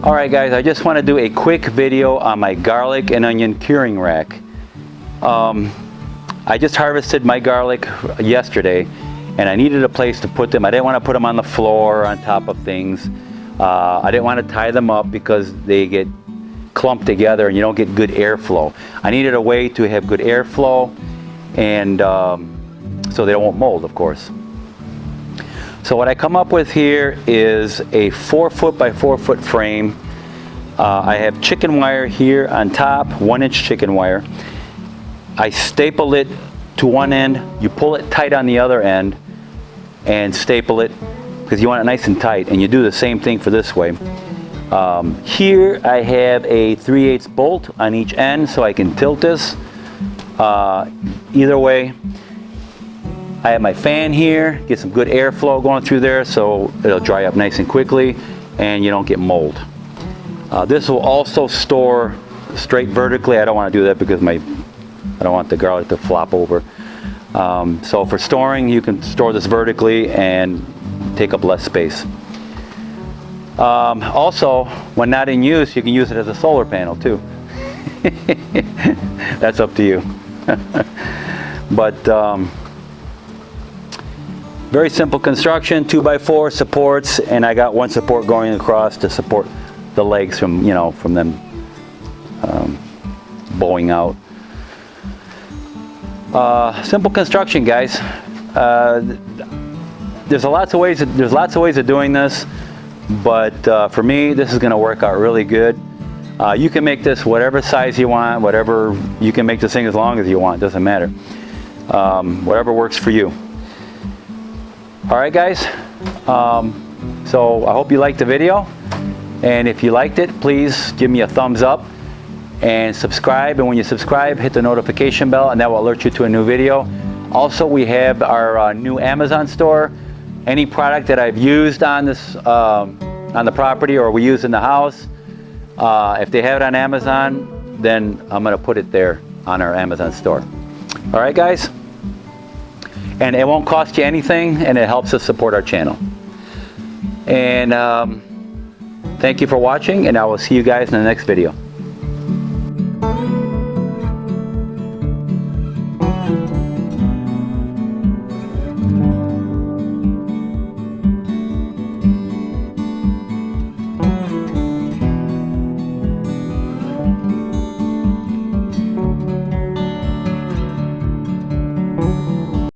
Alright guys, I just want to do a quick video on my garlic and onion curing rack. I just harvested my garlic yesterday and I needed a place to put them. I didn't want to put them on the floor on top of things. I didn't want to tie them up because they get clumped together and you don't get good airflow. I needed a way to have good airflow and so they won't mold, of course. So what I come up with here is a 4-foot by 4-foot frame. I have chicken wire here on top, 1-inch chicken wire. I staple it to one end, you pull it tight on the other end and staple it because you want it nice and tight, and you do the same thing for this way. Here I have a 3/8 bolt on each end so I can tilt this. Either way, I have my fan here, get some good airflow going through there so it'll dry up nice and quickly and you don't get mold. This will also store straight vertically. I don't want to do that because I don't want the garlic to flop over. So for storing, you can store this vertically and take up less space. Also, when not in use, you can use it as a solar panel too. That's up to you. But very simple construction, 2x4 supports, and I got one support going across to support the legs from, from them bowing out. Simple construction, guys. There's lots of ways of doing this, but for me, this is going to work out really good. You can make this whatever size you want, you can make this thing as long as you want, doesn't matter. Whatever works for you. Alright guys, so I hope you liked the video, and if you liked it, please give me a thumbs up and subscribe, and when you subscribe, hit the notification bell and that will alert you to a new video. Also, we have our new Amazon store. Any product that I've used on this on the property or we use in the house, if they have it on Amazon, then I'm going to put it there on our Amazon store. Alright guys, and it won't cost you anything and it helps us support our channel. And thank you for watching, and I will see you guys in the next video.